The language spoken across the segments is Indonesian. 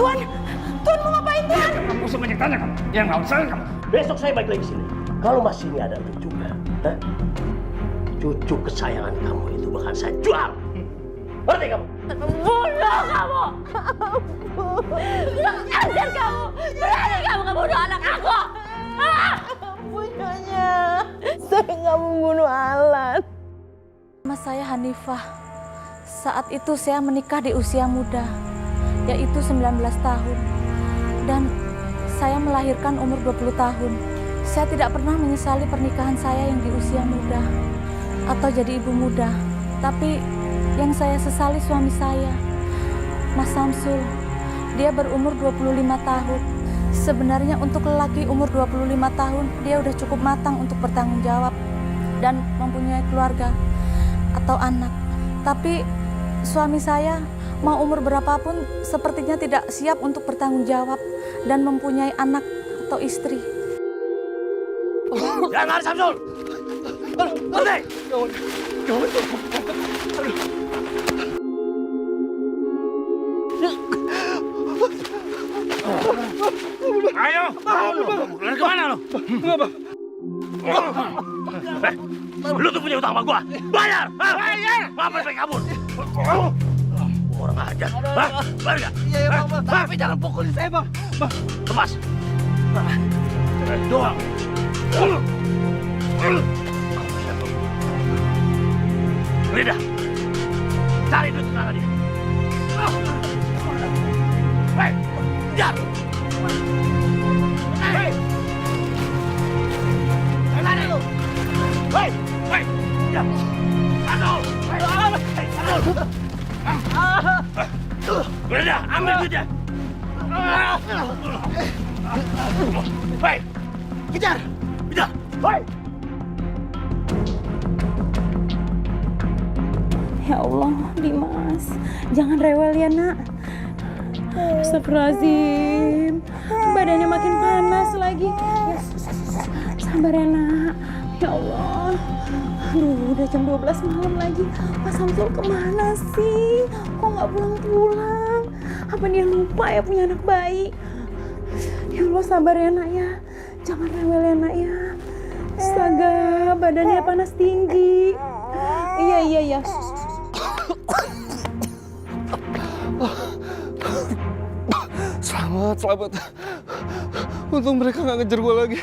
Tuan mau ngapain Tuan? Kamu usah banyak tanya kamu. Yang nggak usah kamu. Besok saya balik lagi sini. Kalau masih ini ada lu juga, cucu kesayangan kamu itu bakal saya jual. Ngerti kamu? Bunuh kamu! Kurang ajar kamu! Berani kamu ngebunuh anak aku! Bunuhnya, saya nggak membunuh Alan. Nama saya Hanifah. Saat itu saya menikah di usia muda, yaitu 19 tahun. Dan saya melahirkan umur 20 tahun. Saya tidak pernah menyesali pernikahan saya yang di usia muda atau jadi ibu muda. Tapi yang saya sesali suami saya, Mas Samsul. Dia berumur 25 tahun. Sebenarnya untuk lelaki umur 25 tahun, dia udah cukup matang untuk bertanggung jawab dan mempunyai keluarga atau anak. Tapi suami saya mau umur berapapun sepertinya tidak siap untuk bertanggung jawab dan mempunyai anak atau istri. Jangan lari Samsul! Berhenti! Ayo, lari kemana lo? Lu tuh punya utang sama gua. Bayar! Bayar! Apa sampai kabur? Orang ajar. Bayar nggak? Iya, Bang. Tapi jangan pukulin saya, Bang. Lepas. Doang. Lidah. Cari duit sana dia. Hei, kejar. Hei. Mana lu? Hei, hei, kejar. Aduh, hei, aduh. Lidah, ambil duitnya. Hei, kejar, kejar. Hei. Ya Allah, Dimas, jangan rewel ya nak. Astagfirullahaladzim, badannya makin panas lagi. Sabar ya nak. Ya Allah, aduh udah jam 12 malam lagi. Mas Samsul kemana sih? Kok nggak pulang-pulang? Apa dia lupa ya punya anak bayi? Ya Allah, sabar ya nak ya. Jangan rewel ya nak ya. Astaga, badannya panas tinggi. Iya. Selamat. Untung mereka nggak ngejar gue lagi.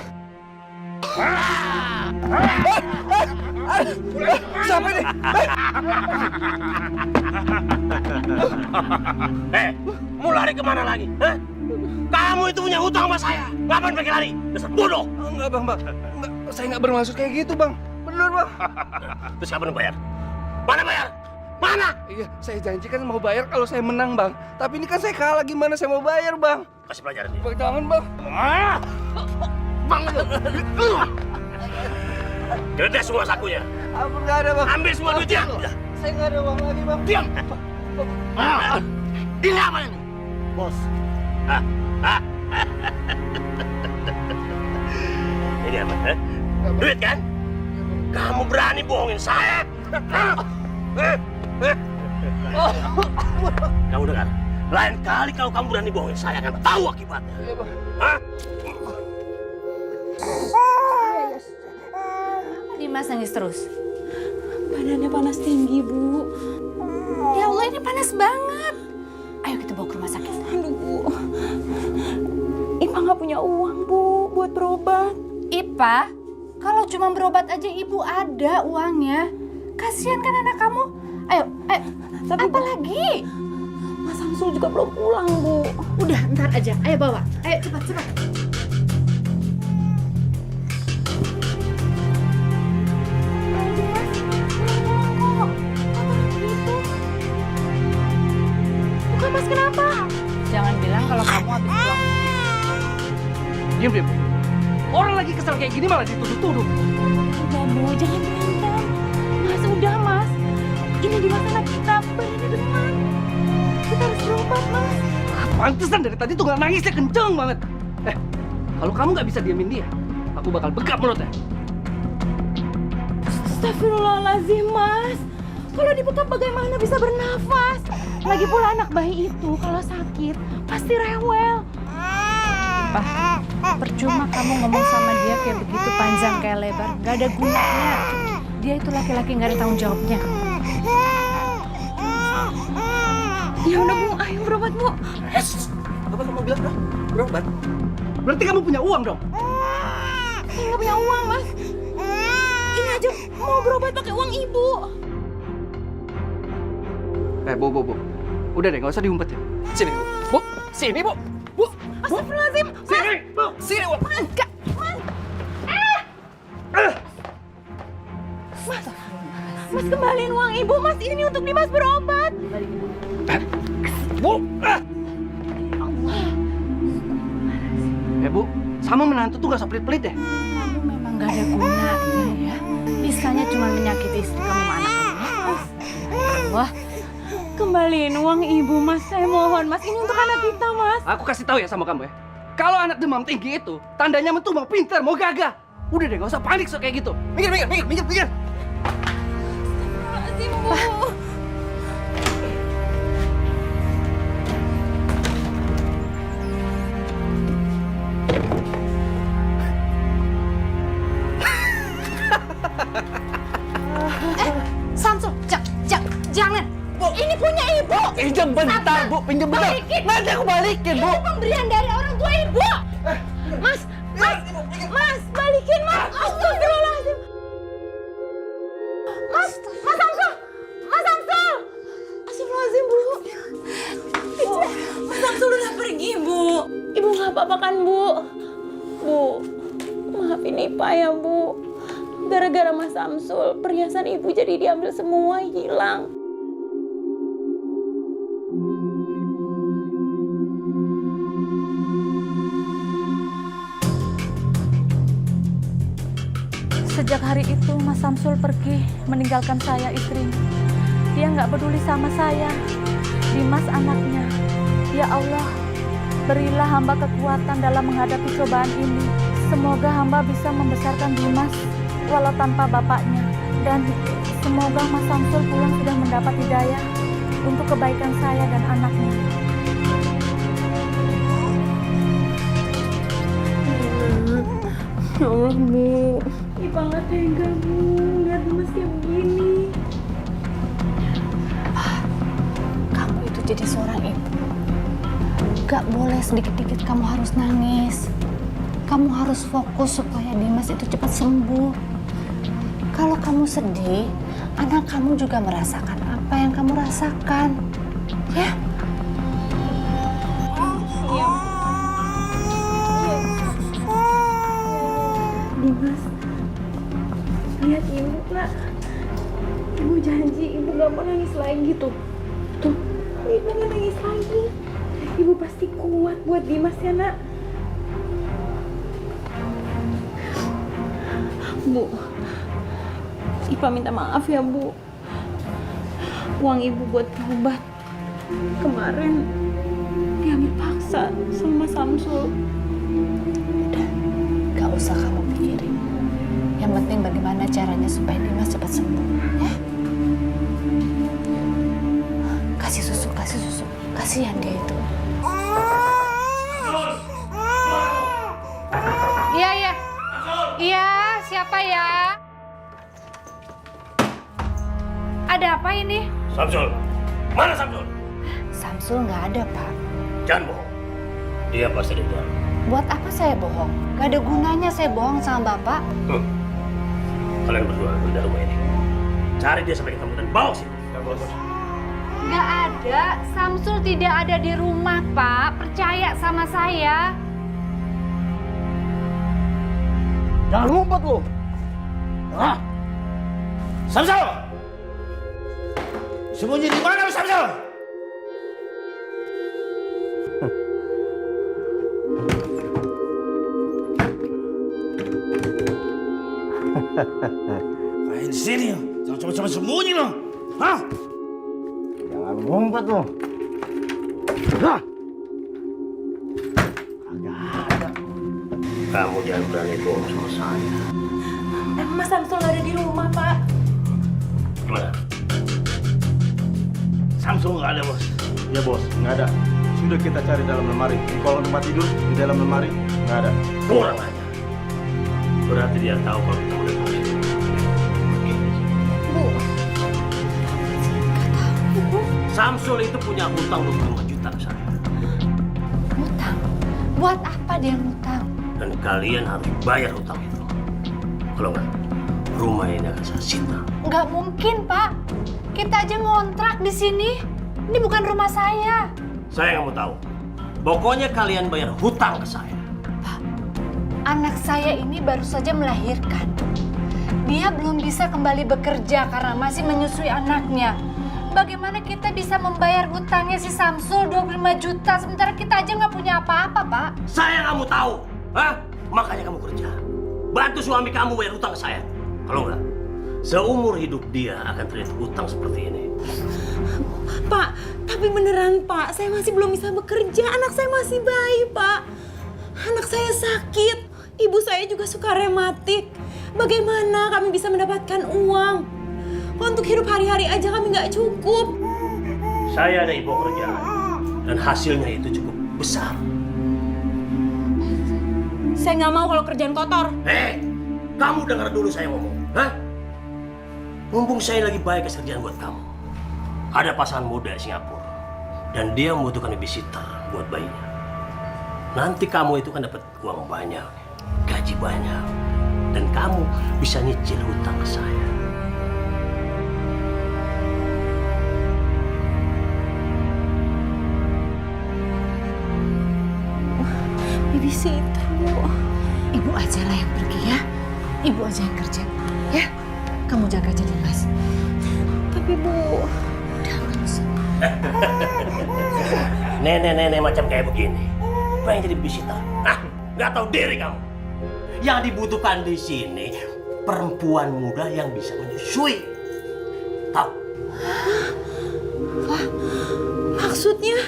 Siapa ini? Mau lari kemana lagi? Hah? Kamu itu punya hutang sama saya. Ngapain pakai lari? Dasar bodoh. Enggak, Bang. Enggak, saya nggak bermaksud kayak gitu, Bang. Bener, Bang. Terus kapan bayar? Mana bayar? Mana? Iya, saya janji kan mau bayar kalau saya menang, Bang. Tapi ini kan saya kalah, gimana saya mau bayar, Bang? Kasih pelajaran dia. Bang, jangan, Bang. Bang, gede semua sakunya. Ampun, nggak ada, Bang. Ambil semua duitnya. Saya nggak ada uang lagi, Bang. Diam. Ini apa ini? Bos. Ini apa? Duit kan? Kamu berani bohongin saya? Kamu dengar? Lain kali kalau kamu berani bohongin saya akan tahu akibatnya. Iya, Bang. Hah? Dimas nangis terus. Badannya panas tinggi, Bu. Ya Allah, ini panas banget. Ayo kita bawa ke rumah sakit. Aduh, Bu. Ipa nggak punya uang, Bu, buat berobat. Ipa, kalau cuma berobat aja ibu ada uangnya. Kasihan kan anak kamu. Ayo. Tapi, apa Bu, lagi? Mas Samsul juga belum pulang, Bu. Udah, ntar aja. Ayo bawa. Ayo cepat. Bukan Mas, kenapa? Jangan bilang kalau kamu habis pulang. Diam. Orang lagi kesel kayak gini malah dituduh-tuduh. Udah, Bu, jangan berantem. Mas, udah, Mas. Ini di anak kita, badannya demam. Kita harus berobat, Mas. Pantesan dari tadi tuh nggak nangisnya kenceng banget. Kalau kamu nggak bisa diamin dia, aku bakal bekap mulutnya. Astagfirullahaladzim, Mas. Kalau dibekap bagaimana bisa bernafas? Lagi pula anak bayi itu kalau sakit pasti rewel. Pak, percuma kamu ngomong sama dia kayak begitu panjang kayak lebar. Gak ada gunanya. Dia itu laki-laki gak ada tanggung jawabnya. Ya udah Bu, ayo berobat Bu. Apa kamu bilang dah? Berobat? Berarti kamu punya uang dong? Saya nggak punya uang Mas. Ini aja mau berobat pakai uang Ibu. Bu. Udah deh, nggak usah diumpet ya. Sini, Bu. Sini, Bu. Bu. Astagfirullahaladzim. Sini, Bu. Sini, Bu. Enggak. Mas kembaliin uang Ibu Mas. Ini untuk Dimas berobat. Bu. Bu, sama menantu tuh gak usah pelit-pelit ya? Kamu memang gak ada gunanya ya. Bisanya cuma menyakiti istri kamu sama anak kamu. Wah, Kembaliin uang Ibu Mas. Saya mohon Mas. Ini untuk anak kita Mas. Aku kasih tahu ya sama kamu ya. Kalau anak demam tinggi itu, tandanya mentu mau pintar, mau gagah. Udah deh, gak usah panik kayak gitu. Minggir. Astagfirullahaladzim Bu. Samsul, jangan. Ini punya Ibu. Pinjam bentar, Bu. Pinjam bentar. Balikin. Nanti aku balikin, Bu. Ini pemberian dari orang tua Ibu. Mas, balikin Mas. Astagfirullahaladzim. Mas Samsul. Astagfirullahaladzim Bu. Mas Samsul udah pergi Bu. Ibu nggak apa-apa kan Bu? Bu, maafin Ipa ya Bu. Gara-gara Mas Samsul, perhiasan Ibu jadi diambil semua, hilang. Sejak hari itu Mas Samsul pergi meninggalkan saya istrinya. Dia nggak peduli sama saya, Dimas anaknya. Ya Allah, berilah hamba kekuatan dalam menghadapi cobaan ini. Semoga hamba bisa membesarkan Dimas walau tanpa bapaknya. Dan semoga Mas Samsul pulang sudah mendapat hidayah untuk kebaikan saya dan anaknya. Ya Allah Bu, Ipa nggak tega Bu, lihat Mas kayak begini. Kamu itu jadi seorang ibu. Gak boleh sedikit-dikit kamu harus nangis. Kamu harus fokus supaya Dimas itu cepat sembuh. Kalau kamu sedih, anak kamu juga merasakan apa yang kamu rasakan. Ya? Dimas, lihat Ibu Pak. Ibu janji Ibu gak mau nangis lagi tuh. Tuh, Ibu gak nangis lagi. Ibu pasti kuat buat Dimas ya nak. Bu, Ipa minta maaf ya Bu. Uang Ibu buat berobat kemarin diambil paksa sama Samsul. Udah, gak usah kamu pikirin. Yang penting bagaimana caranya supaya Dimas cepat sembuh. Ya? Kasih susu. Kasihan dia itu. Iya, siapa ya? Ada apa ini? Samsul, mana Samsul? Samsul nggak ada, Pak. Jangan bohong. Dia pasti di luar. Buat apa saya bohong? Gak ada gunanya saya bohong sama Bapak. Kalian berdua dari rumah ini. Cari dia sampai ketemu dan bawa sini. Gak ada. Samsul tidak ada di rumah, Pak. Percaya sama saya. Jangan ngumpet lu. Hah? Samsul! Sembunyi di mana lu, Samsul? Kayak di sini, jangan coba-coba sembunyi lo. Hah? Jangan ngumpet lo. Hah? Kamu jangan berani bohong sama saya. Mas Samsul nggak ada di rumah Pak. Gimana? Samsul nggak ada, Bos. Ya bos, nggak ada. Sudah kita cari dalam lemari. Di kolong tempat tidur, di dalam lemari, nggak ada. Kurang aja. Berarti dia tahu kalau kita udah pergi. Bu. Samsul itu punya hutang 25 juta ke saya. Hutang? Buat apa dia ngutang? Dan kalian harus bayar hutang itu. Kalau nggak, rumah ini akan saya sita. Nggak mungkin, Pak. Kita aja ngontrak di sini. Ini bukan rumah saya. Saya nggak mau tahu. Pokoknya kalian bayar hutang ke saya. Pak, anak saya ini baru saja melahirkan. Dia belum bisa kembali bekerja karena masih menyusui anaknya. Bagaimana kita bisa membayar hutangnya si Samsul 25 juta sementara kita aja nggak punya apa-apa, Pak? Saya nggak mau tahu. Hah? Makanya kamu kerja. Bantu suami kamu bayar hutang ke saya. Kalau nggak, seumur hidup dia akan terlihat hutang seperti ini. Pak, tapi beneran Pak, saya masih belum bisa bekerja. Anak saya masih bayi, Pak. Anak saya sakit. Ibu saya juga suka rematik. Bagaimana kami bisa mendapatkan uang? Untuk hidup hari-hari aja kami nggak cukup. Saya ada info kerjaan dan hasilnya itu cukup besar. Saya nggak mau kalau kerjaan kotor. Kamu dengar dulu saya ngomong. Hah? Mumpung saya lagi baik kerjaan buat kamu. Ada pasangan muda di Singapura dan dia membutuhkan babysitter buat bayinya. Nanti kamu itu kan dapat uang banyak, gaji banyak, dan kamu bisa nyicil hutang ke saya. Babysitter, Bu. Ibu aja lah yang pergi ya. Ibu aja yang kerja. Ya, kamu jaga aja Dimas. Tapi Bu, Nenek-nenek macam kayak begini, pengen jadi babysitter. Nggak tahu diri kamu. Yang dibutuhkan di sini perempuan muda yang bisa menyusui. Tahu? Wah, maksudnya?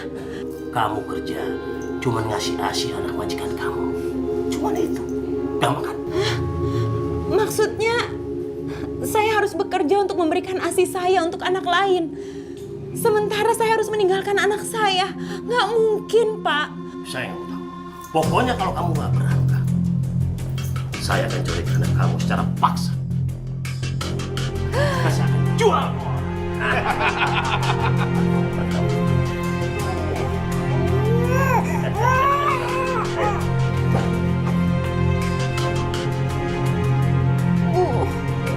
Kamu kerja cuman ngasih ASI anak majikan kamu. Cuman itu. Gampang kan? Maksudnya saya harus bekerja untuk memberikan ASI saya untuk anak lain. Sementara saya harus meninggalkan anak saya. Nggak mungkin, Pak. Saya nggak tahu. Pokoknya kalau kamu nggak berangkat, saya akan culik anak kamu secara paksa. Saya akan jual. Bu,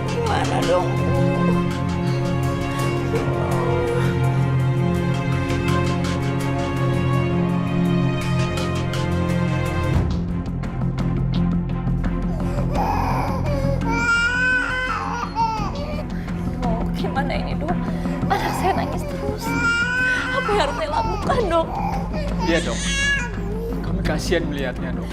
gimana dong, Bu? Gimana ini, Dok? Anak saya nangis terus. Apa yang harus saya lakukan, Dok? Iya, Dok. Kami kasihan melihatnya, Dok.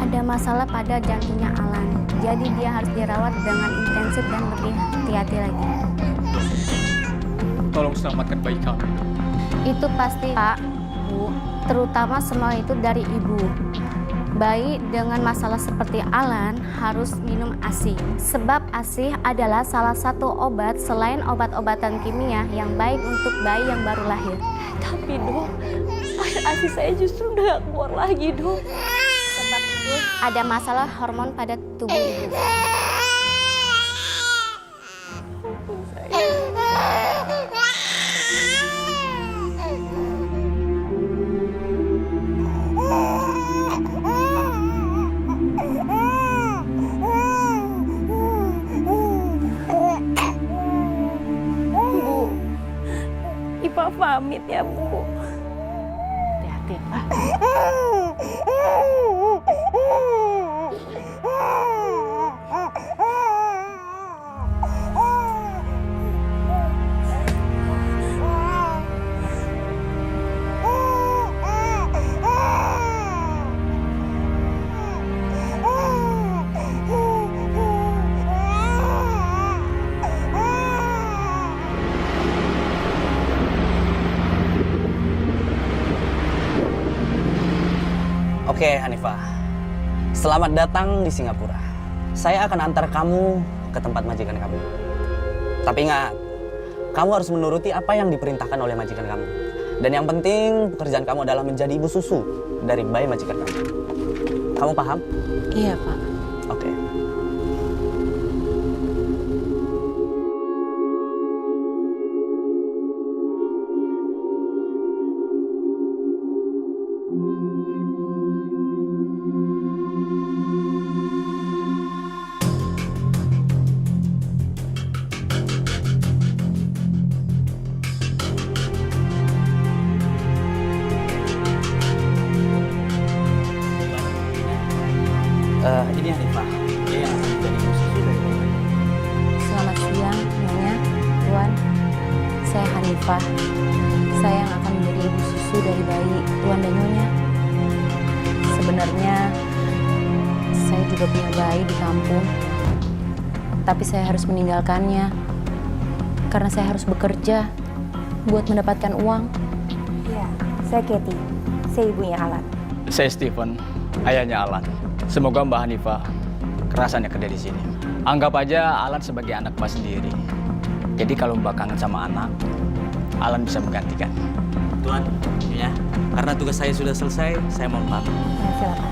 Ada masalah pada jantungnya Alan. Jadi dia harus dirawat dengan intensif dan lebih hati-hati lagi. Tolong selamatkan bayi kami. Itu pasti, Pak, Bu. Terutama semua itu dari Ibu. Bayi dengan masalah seperti Alan harus minum ASI. Sebab ASI adalah salah satu obat selain obat-obatan kimia yang baik untuk bayi yang baru lahir. Tapi, Dok, air ASI saya justru udah gak keluar lagi, Dok. Sebab itu ada masalah hormon pada tubuh Ibu. Ipa pamit ya, Bu. Hati-hati, Pak. Oke, Hanifah. Selamat datang di Singapura. Saya akan antar kamu ke tempat majikan kamu. Tapi ingat, Kamu harus menuruti apa yang diperintahkan oleh majikan kamu. Dan yang penting, pekerjaan kamu adalah menjadi ibu susu dari bayi majikan kamu. Kamu paham? Iya, Pak. Oke. Ini Hanifah. Dia yang akan menjadi ibu susu dari bayi. Selamat siang, Nyonya, Tuan. Saya Hanifah. Saya yang akan menjadi ibu susu dari bayi Tuan dan Nyonya. Sebenarnya saya juga punya bayi di kampung, tapi saya harus meninggalkannya karena saya harus bekerja buat mendapatkan uang. Iya, saya Katie. Saya ibunya Alan. Saya Steven, ayahnya Alan. Semoga Mbak Hanifah kerasannya kerja di sini. Anggap aja Alan sebagai anak Mbak sendiri. Jadi kalau Mbak kangen sama anak, Alan bisa menggantikan. Tuan, ya, karena tugas saya sudah selesai, saya mohon pamit. Silakan.